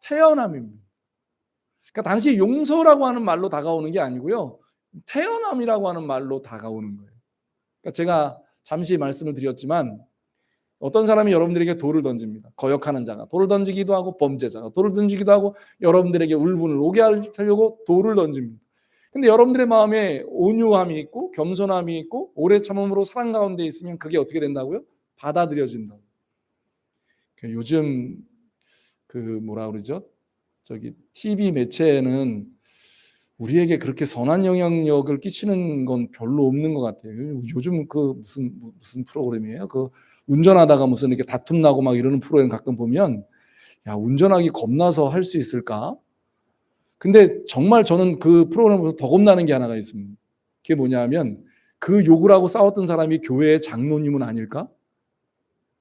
A: 태연함입니다. 그러니까 단지 용서라고 하는 말로 다가오는 게 아니고요. 태연함이라고 하는 말로 다가오는 거예요. 그러니까 제가 잠시 말씀을 드렸지만 어떤 사람이 여러분들에게 돌을 던집니다. 거역하는 자가 돌을 던지기도 하고 범죄자가 돌을 던지기도 하고 여러분들에게 울분을 오게 하려고 돌을 던집니다. 근데 여러분들의 마음에 온유함이 있고 겸손함이 있고 오래 참음으로 사랑 가운데 있으면 그게 어떻게 된다고요? 받아들여진다고. 요즘 그 뭐라 그러죠? 저기 TV 매체에는 우리에게 그렇게 선한 영향력을 끼치는 건 별로 없는 것 같아요. 요즘 그 무슨 프로그램이에요? 그 운전하다가 무슨 이렇게 다툼 나고 막 이러는 프로그램 가끔 보면 야 운전하기 겁나서 할 수 있을까? 근데 정말 저는 그 프로그램에서 더 겁나는 게 하나가 있습니다. 그게 뭐냐면 그 욕을 하고 싸웠던 사람이 교회의 장로님은 아닐까?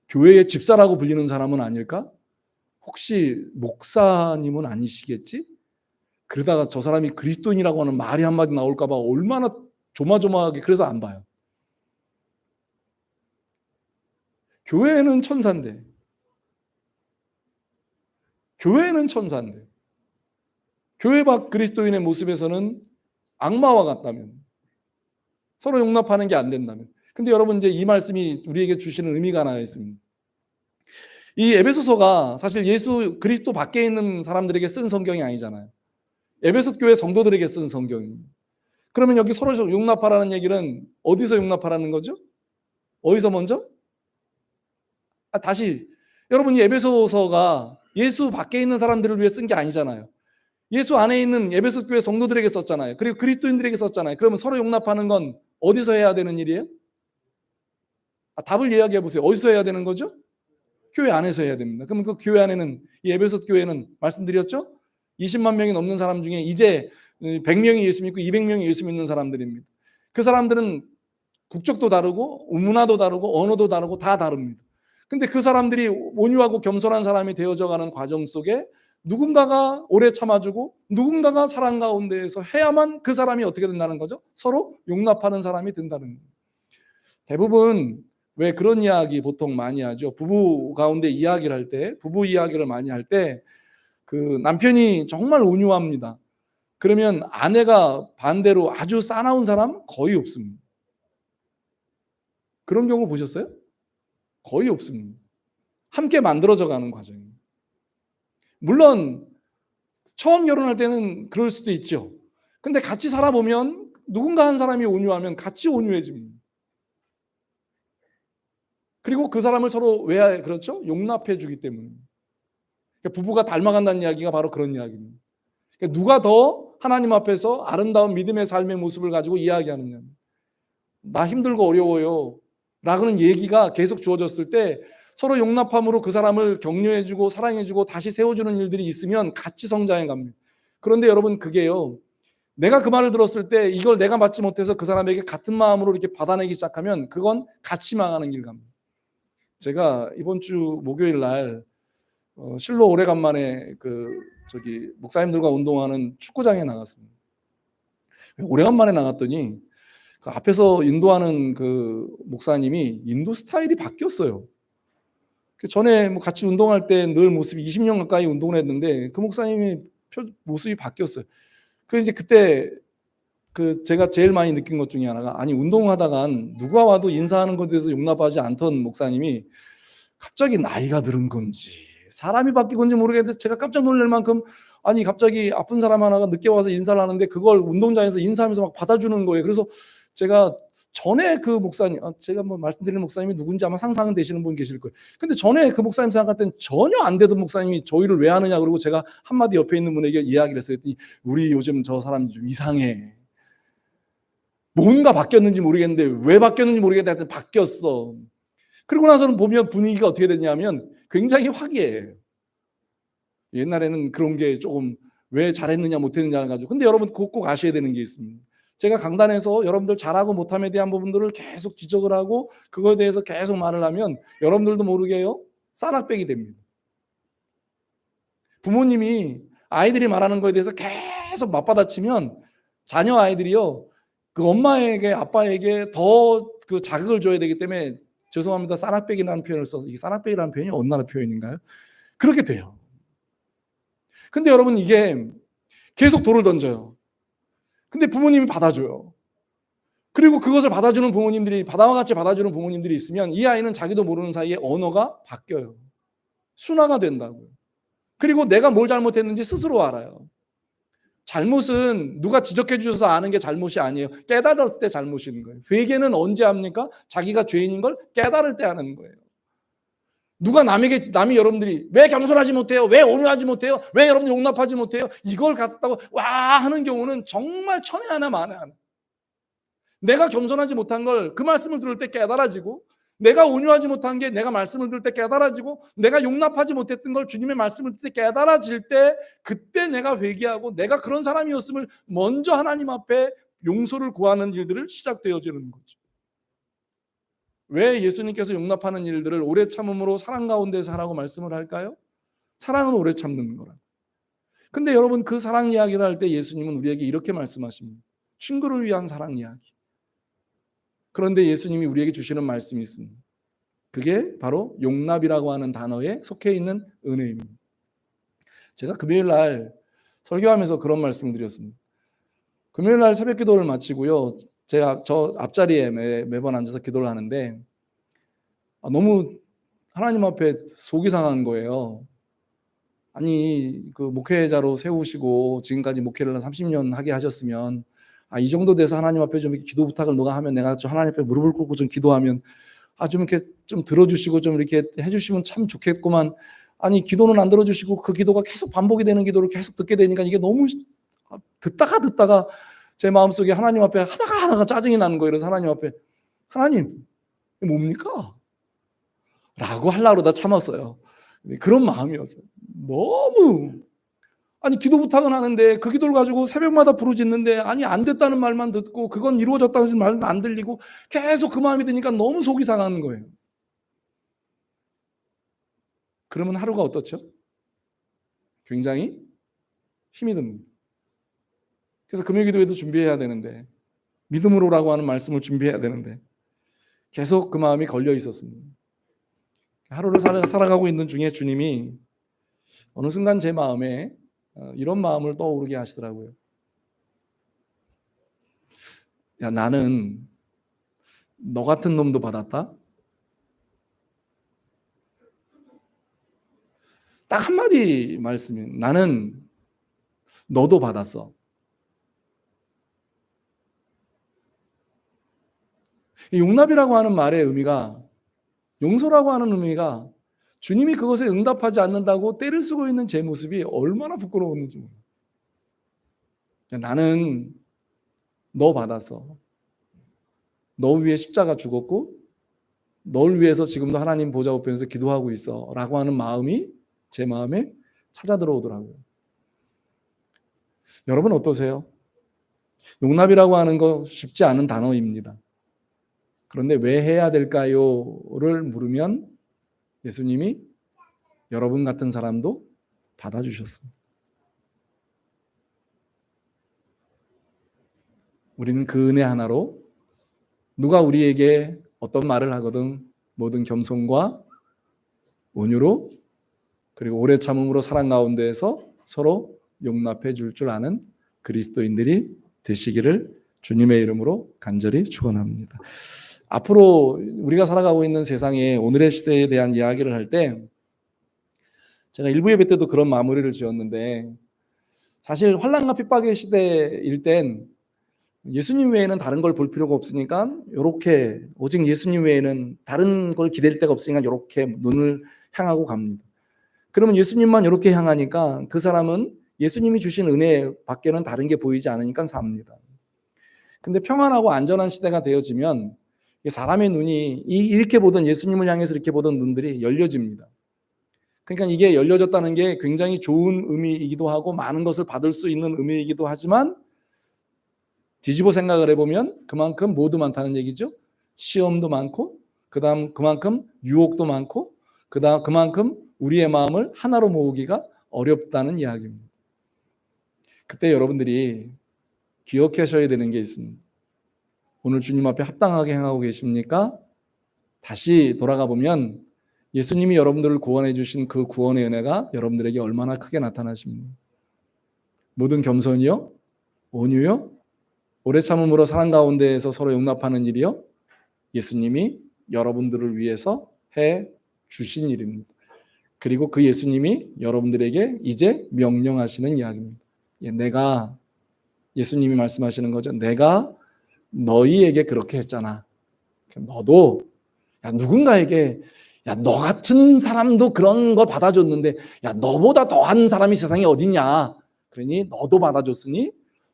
A: 교회의 집사라고 불리는 사람은 아닐까? 혹시 목사님은 아니시겠지? 그러다가 저 사람이 그리스도인이라고 하는 말이 한마디 나올까 봐 얼마나 조마조마하게 그래서 안 봐요. 교회는 천사인데, 교회는 천사인데, 교회 밖 그리스도인의 모습에서는 악마와 같다면, 서로 용납하는 게 안 된다면. 근데 여러분, 이제 이 말씀이 우리에게 주시는 의미가 하나 있습니다. 이 에베소서가 사실 예수 그리스도 밖에 있는 사람들에게 쓴 성경이 아니잖아요. 에베소 교회 성도들에게 쓴 성경입니다. 그러면 여기 서로 용납하라는 얘기는 어디서 용납하라는 거죠? 어디서 먼저? 다시, 여러분, 이 에베소서가 예수 밖에 있는 사람들을 위해 쓴 게 아니잖아요. 예수 안에 있는 에베소 교회 성도들에게 썼잖아요. 그리고 그리스도인들에게 썼잖아요. 그러면 서로 용납하는 건 어디서 해야 되는 일이에요? 답을 이야기해 보세요. 어디서 해야 되는 거죠? 교회 안에서 해야 됩니다. 그러면 그 교회 안에는, 이 에베소 교회는 말씀드렸죠? 20만 명이 넘는 사람 중에 이제 100명이 예수 믿고 200명이 예수 믿는 사람들입니다. 그 사람들은 국적도 다르고 문화도 다르고 언어도 다르고 다 다릅니다. 근데 그 사람들이 온유하고 겸손한 사람이 되어져가는 과정 속에 누군가가 오래 참아주고 누군가가 사랑 가운데에서 해야만 그 사람이 어떻게 된다는 거죠? 서로 용납하는 사람이 된다는 거예요. 대부분 왜 그런 이야기 보통 많이 하죠? 부부 가운데 이야기를 할 때, 부부 이야기를 많이 할 때 그 남편이 정말 온유합니다. 그러면 아내가 반대로 아주 싸나운 사람 거의 없습니다. 그런 경우 보셨어요? 거의 없습니다. 함께 만들어져 가는 과정입니다. 물론 처음 결혼할 때는 그럴 수도 있죠. 근데 같이 살아보면 누군가 한 사람이 온유하면 같이 온유해집니다. 그리고 그 사람을 서로 왜 그렇죠? 용납해 주기 때문에. 부부가 닮아간다는 이야기가 바로 그런 이야기입니다. 누가 더 하나님 앞에서 아름다운 믿음의 삶의 모습을 가지고 이야기하느냐. 나 힘들고 어려워요 라고는 얘기가 계속 주어졌을 때 서로 용납함으로 그 사람을 격려해주고 사랑해주고 다시 세워주는 일들이 있으면 같이 성장해 갑니다. 그런데 여러분, 그게요, 내가 그 말을 들었을 때 이걸 내가 받지 못해서 그 사람에게 같은 마음으로 이렇게 받아내기 시작하면 그건 같이 망하는 길 갑니다. 제가 이번 주 목요일 날 실로 오래간만에 목사님들과 운동하는 축구장에 나갔습니다. 오래간만에 나갔더니 그 앞에서 인도하는 그 목사님이 인도 스타일이 바뀌었어요. 전에 같이 운동할 때 늘 모습이 20년 가까이 운동을 했는데 그 목사님이 모습이 바뀌었어요. 이제 그때 제가 제일 많이 느낀 것 중에 하나가, 아니 운동하다간 누가 와도 인사하는 것에 대해서 용납하지 않던 목사님이 갑자기 나이가 들은 건지 사람이 바뀐 건지 모르겠는데 제가 깜짝 놀랄 만큼, 아니 갑자기 아픈 사람 하나가 늦게 와서 인사를 하는데 그걸 운동장에서 인사하면서 막 받아주는 거예요. 그래서 제가 전에 그 목사님, 제가 말씀드리는 목사님이 누군지 아마 상상은 되시는 분 계실 거예요. 근데 전에 그 목사님 생각할 때는 전혀 안 되던 목사님이 저희를 왜 하느냐 그러고 제가 한마디 옆에 있는 분에게 이야기를 했어요. 그랬더니 우리 요즘 저 사람이 좀 이상해. 뭔가 바뀌었는지 모르겠는데 왜 바뀌었는지 모르겠는데 바뀌었어. 그리고 나서는 보면 분위기가 어떻게 됐냐면 굉장히 화기애애해요. 옛날에는 그런 게 조금 왜 잘했느냐 못했느냐를 가지고. 근데 여러분 꼭 아셔야 되는 게 있습니다. 제가 강단에서 여러분들 잘하고 못함에 대한 부분들을 계속 지적을 하고 그거에 대해서 계속 말을 하면 여러분들도 모르게요, 싸납백이 됩니다. 부모님이 아이들이 말하는 거에 대해서 계속 맞받아치면 자녀 아이들이요, 그 엄마에게 아빠에게 더 그 자극을 줘야 되기 때문에, 죄송합니다, 싸납백이라는 표현을 써서, 이게 싸납백이라는 표현이 어느 나라 표현인가요? 그렇게 돼요. 근데 여러분 이게 계속 돌을 던져요. 근데 부모님이 받아줘요. 그리고 그것을 받아주는 부모님들이, 바다와 같이 받아주는 부모님들이 있으면 이 아이는 자기도 모르는 사이에 언어가 바뀌어요. 순화가 된다고요. 그리고 내가 뭘 잘못했는지 스스로 알아요. 잘못은 누가 지적해 주셔서 아는 게 잘못이 아니에요. 깨달을 때 잘못인 거예요. 회개는 언제 합니까? 자기가 죄인인 걸 깨달을 때 하는 거예요. 남이 여러분들이 왜 겸손하지 못해요? 왜 온유하지 못해요? 왜 여러분들 용납하지 못해요? 이걸 갖다고 와 하는 경우는 정말 천에 하나 만에 하나. 내가 겸손하지 못한 걸 그 말씀을 들을 때 깨달아지고, 내가 온유하지 못한 게 내가 말씀을 들을 때 깨달아지고, 내가 용납하지 못했던 걸 주님의 말씀을 들을 때 깨달아질 때, 그때 내가 회개하고 내가 그런 사람이었음을 먼저 하나님 앞에 용서를 구하는 일들을 시작되어지는 거죠. 왜 예수님께서 용납하는 일들을 오래 참음으로 사랑 가운데서 하라고 말씀을 할까요? 사랑은 오래 참는 거라. 근데 여러분 그 사랑 이야기를 할 때 예수님은 우리에게 이렇게 말씀하십니다. 친구를 위한 사랑 이야기. 그런데 예수님이 우리에게 주시는 말씀이 있습니다. 그게 바로 용납이라고 하는 단어에 속해 있는 은혜입니다. 제가 금요일 날 설교하면서 그런 말씀을 드렸습니다. 금요일 날 새벽 기도를 마치고요. 제가 저 앞자리에 매번 앉아서 기도를 하는데 너무 하나님 앞에 속이 상한 거예요. 아니 그 목회자로 세우시고 지금까지 목회를 한 30년 하게 하셨으면 이 정도 돼서 하나님 앞에 좀 이렇게 기도 부탁을 너가 하면 내가 좀 하나님 앞에 무릎을 꿇고 좀 기도하면 좀 이렇게 좀 들어주시고 좀 이렇게 해주시면 참 좋겠구만. 아니 기도는 안 들어주시고 그 기도가 계속 반복이 되는 기도를 계속 듣게 되니까 이게 너무 듣다가 제 마음속에 하나님 앞에 하다가 짜증이 나는 거예요. 그래서 하나님 앞에 하나님 이게 뭡니까? 라고 하려고 다 참았어요. 그런 마음이었어요. 너무 기도 부탁은 하는데 그 기도를 가지고 새벽마다 부르짖는데 안 됐다는 말만 듣고 그건 이루어졌다는 말은 안 들리고 계속 그 마음이 드니까 너무 속이 상하는 거예요. 그러면 하루가 어떻죠? 굉장히 힘이 듭니다. 그래서 금요 기도회도 준비해야 되는데 믿음으로라고 하는 말씀을 준비해야 되는데 계속 그 마음이 걸려 있었습니다. 하루를 살아가고 있는 중에 주님이 어느 순간 제 마음에 이런 마음을 떠오르게 하시더라고요. 야, 나는 너 같은 놈도 받았다? 딱 한마디 말씀이 나는 너도 받았어. 용납이라고 하는 말의 의미가 용서라고 하는 의미가 주님이 그것에 응답하지 않는다고 때를 쓰고 있는 제 모습이 얼마나 부끄러웠는지 몰라요. 나는 너 받아서 너 위해 십자가 죽었고 널 위해서 지금도 하나님 보좌 우편에서 기도하고 있어 라고 하는 마음이 제 마음에 찾아 들어오더라고요. 여러분 어떠세요? 용납이라고 하는 거 쉽지 않은 단어입니다. 그런데 왜 해야 될까요?를 물으면 예수님이 여러분 같은 사람도 받아주셨습니다. 우리는 그 은혜 하나로 누가 우리에게 어떤 말을 하거든 모든 겸손과 온유로 그리고 오래 참음으로 사랑 가운데에서 서로 용납해 줄 줄 아는 그리스도인들이 되시기를 주님의 이름으로 간절히 축원합니다. 앞으로 우리가 살아가고 있는 세상에 오늘의 시대에 대한 이야기를 할 때 제가 일부 예배 때도 그런 마무리를 지었는데 사실 환난과 핍박의 시대일 땐 예수님 외에는 다른 걸 볼 필요가 없으니까 이렇게 오직 예수님 외에는 다른 걸 기댈 데가 없으니까 이렇게 눈을 향하고 갑니다. 그러면 예수님만 이렇게 향하니까 그 사람은 예수님이 주신 은혜 밖에는 다른 게 보이지 않으니까 삽니다. 근데 평안하고 안전한 시대가 되어지면 사람의 눈이 이렇게 보던 예수님을 향해서 이렇게 보던 눈들이 열려집니다. 그러니까 이게 열려졌다는 게 굉장히 좋은 의미이기도 하고 많은 것을 받을 수 있는 의미이기도 하지만 뒤집어 생각을 해보면 그만큼 모두 많다는 얘기죠. 시험도 많고 그만큼 유혹도 많고 그만큼 우리의 마음을 하나로 모으기가 어렵다는 이야기입니다. 그때 여러분들이 기억하셔야 되는 게 있습니다. 오늘 주님 앞에 합당하게 행하고 계십니까? 다시 돌아가 보면 예수님이 여러분들을 구원해 주신 그 구원의 은혜가 여러분들에게 얼마나 크게 나타나십니까? 모든 겸손이요? 온유요? 오래 참음으로 사랑 가운데에서 서로 용납하는 일이요? 예수님이 여러분들을 위해서 해 주신 일입니다. 그리고 그 예수님이 여러분들에게 이제 명령하시는 이야기입니다. 내가 예수님이 말씀하시는 거죠. 내가 너희에게 그렇게 했잖아. 너도 누군가에게 너 같은 사람도 그런 거 받아줬는데 너보다 더한 사람이 세상에 어딨냐. 그러니 너도 받아줬으니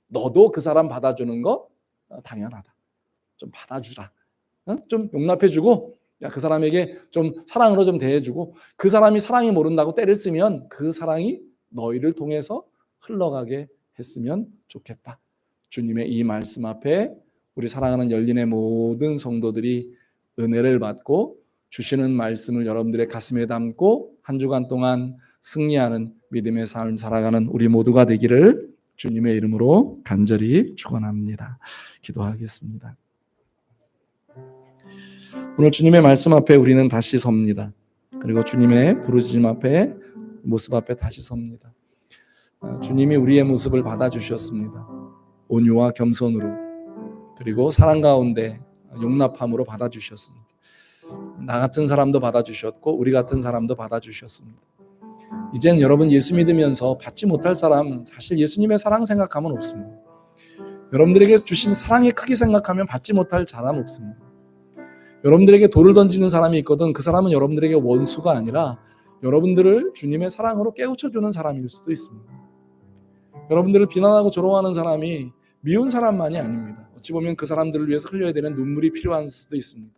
A: 너도 그 사람 받아주는 거 당연하다. 좀 받아주라. 좀 용납해주고 그 사람에게 좀 사랑으로 좀 대해주고 그 사람이 사랑이 모른다고 때를 쓰면 그 사랑이 너희를 통해서 흘러가게 했으면 좋겠다. 주님의 이 말씀 앞에 우리 사랑하는 열린의 모든 성도들이 은혜를 받고 주시는 말씀을 여러분들의 가슴에 담고 한 주간 동안 승리하는 믿음의 삶 살아가는 우리 모두가 되기를 주님의 이름으로 간절히 축원합니다. 기도하겠습니다. 오늘 주님의 말씀 앞에 우리는 다시 섭니다. 그리고 주님의 부르짖음 앞에, 모습 앞에 다시 섭니다. 주님이 우리의 모습을 받아주셨습니다. 온유와 겸손으로, 그리고 사랑 가운데 용납함으로 받아주셨습니다. 나 같은 사람도 받아주셨고 우리 같은 사람도 받아주셨습니다. 이젠 여러분 예수 믿으면서 받지 못할 사람, 사실 예수님의 사랑 생각하면 없습니다. 여러분들에게 주신 사랑이 크게 생각하면 받지 못할 사람 없습니다. 여러분들에게 돌을 던지는 사람이 있거든 그 사람은 여러분들에게 원수가 아니라 여러분들을 주님의 사랑으로 깨우쳐주는 사람일 수도 있습니다. 여러분들을 비난하고 조롱하는 사람이 미운 사람만이 아닙니다. 어찌 보면 그 사람들을 위해서 흘려야 되는 눈물이 필요한 수도 있습니다.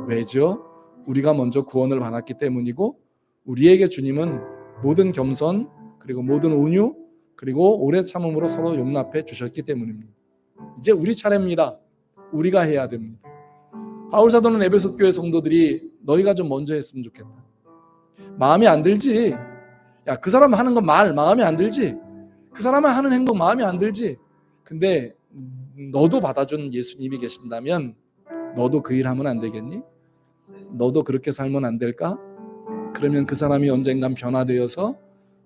A: 왜죠? 우리가 먼저 구원을 받았기 때문이고 우리에게 주님은 모든 겸손 그리고 모든 온유 그리고 오래 참음으로 서로 용납해 주셨기 때문입니다. 이제 우리 차례입니다. 우리가 해야 됩니다. 바울 사도는 에베소 교회 성도들이 너희가 좀 먼저 했으면 좋겠다. 마음에 안 들지? 야, 그 사람 하는 거 마음에 안 들지? 그 사람이 하는 행동 마음에 안 들지? 근데 너도 받아준 예수님이 계신다면 너도 그 일 하면 안 되겠니? 너도 그렇게 살면 안 될까? 그러면 그 사람이 언젠간 변화되어서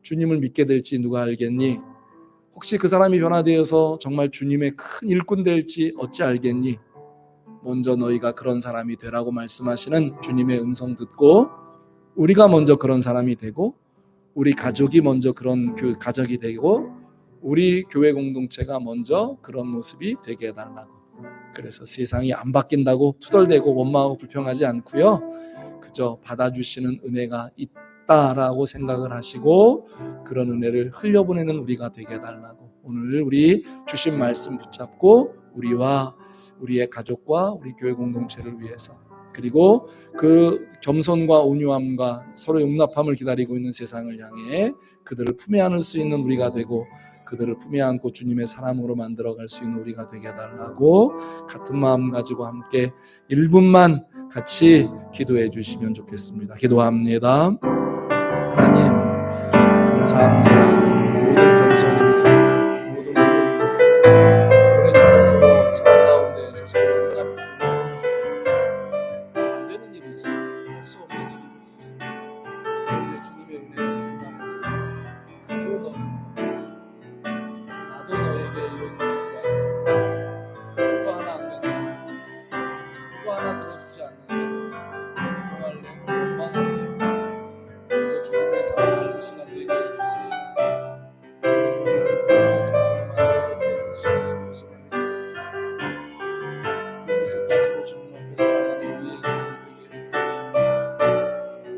A: 주님을 믿게 될지 누가 알겠니? 혹시 그 사람이 변화되어서 정말 주님의 큰 일꾼 될지 어찌 알겠니? 먼저 너희가 그런 사람이 되라고 말씀하시는 주님의 음성 듣고 우리가 먼저 그런 사람이 되고 우리 가족이 먼저 그런 가족이 되고 우리 교회 공동체가 먼저 그런 모습이 되게 해달라고. 그래서 세상이 안 바뀐다고 투덜대고 원망하고 불평하지 않고요. 그저 받아주시는 은혜가 있다라고 생각을 하시고 그런 은혜를 흘려보내는 우리가 되게 해달라고. 오늘 우리 주신 말씀 붙잡고 우리와 우리의 가족과 우리 교회 공동체를 위해서 그리고 그 겸손과 온유함과 서로 용납함을 기다리고 있는 세상을 향해 그들을 품에 안을 수 있는 우리가 되고 그들을 품에 안고 주님의 사람으로 만들어갈 수 있는 우리가 되게 해달라고 같은 마음 가지고 함께 1분만 같이 기도해 주시면 좋겠습니다. 기도합니다. 하나님 감사합니다. 모든 겸손입니다. 모든 온유입니다. 오래 참음으로 사랑 가운데에서 서로 용납하는 안 되는 일이지 할 수 없는 일이 될 수 있습니다. 그런데 주님의 은혜가 있음을 해서 나도 너에게 이런 기도하는 그거 하나 안 된다. 그거 하나 들어주지 않는데 평할래 원망할래 이제 주님의 사랑하는 시간 되게 해주세요. 주님을 보는 사람으로 만들어줬던 시간의 모습을 해주세요. 그 모습 가지고 주님 앞에 살아가는 우리의 인생 되게 해주세요.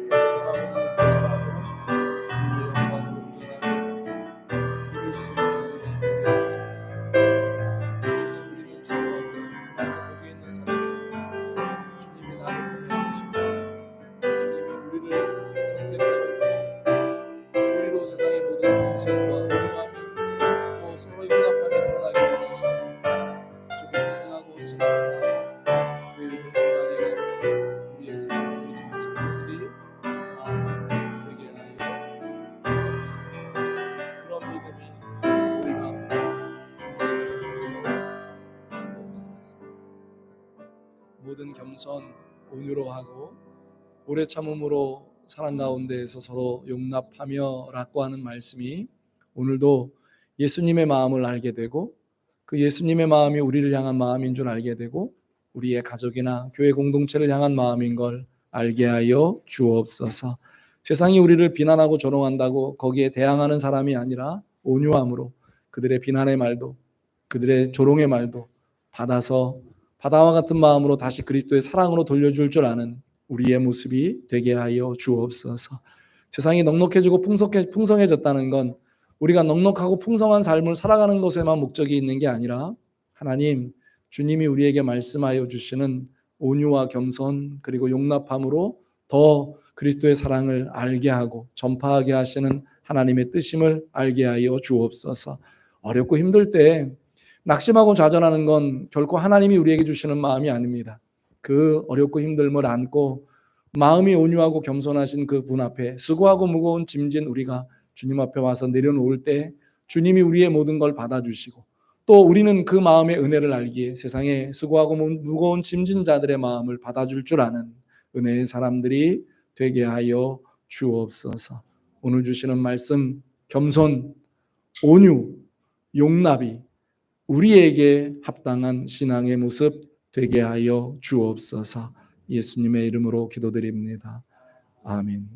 A: 그래서 변함없는 그 사랑으로 주님의 영광을 온전하게 이룰 수 있는 우리가 되게 해주세요. 주님 우리는 주님 앞에 그만큼 거기 있는 사람입니다. 주님이 나를 품에 안으십니다. 주님이 우리를 선택하여 주십니다. 우리로 세상의 모든 겸손과 온유함이 서로 용납함이 드러나게 원하십니다. 조금 희생하고 헌신하는 마음 교회를 건강하게 하는 우리의 사랑하는 믿음의 성도들이 다 되게 하여 주옵소서. 그런 믿음이 우리가 주옵소서. 모든 겸손 온유로 하고 오래 참음으로 사랑 가운데에서 서로 용납하며 라고 하는 말씀이 오늘도 예수님의 마음을 알게 되고 그 예수님의 마음이 우리를 향한 마음인 줄 알게 되고 우리의 가족이나 교회 공동체를 향한 마음인 걸 알게 하여 주옵소서. 세상이 우리를 비난하고 조롱한다고 거기에 대항하는 사람이 아니라 온유함으로 그들의 비난의 말도 그들의 조롱의 말도 받아서 바다와 같은 마음으로 다시 그리스도의 사랑으로 돌려줄 줄 아는 우리의 모습이 되게 하여 주옵소서. 세상이 넉넉해지고 풍성해졌다는 건 우리가 넉넉하고 풍성한 삶을 살아가는 것에만 목적이 있는 게 아니라 하나님 주님이 우리에게 말씀하여 주시는 온유와 겸손 그리고 용납함으로 더 그리스도의 사랑을 알게 하고 전파하게 하시는 하나님의 뜻임을 알게 하여 주옵소서. 어렵고 힘들 때 낙심하고 좌절하는 건 결코 하나님이 우리에게 주시는 마음이 아닙니다. 그 어렵고 힘듦을 안고 마음이 온유하고 겸손하신 그 분 앞에 수고하고 무거운 짐진 우리가 주님 앞에 와서 내려놓을 때 주님이 우리의 모든 걸 받아주시고 또 우리는 그 마음의 은혜를 알기에 세상에 수고하고 무거운 짐진 자들의 마음을 받아줄 줄 아는 은혜의 사람들이 되게 하여 주옵소서. 오늘 주시는 말씀 겸손, 온유, 용납이 우리에게 합당한 신앙의 모습 되게 하여 주옵소서. 예수님의 이름으로 기도드립니다. 아멘.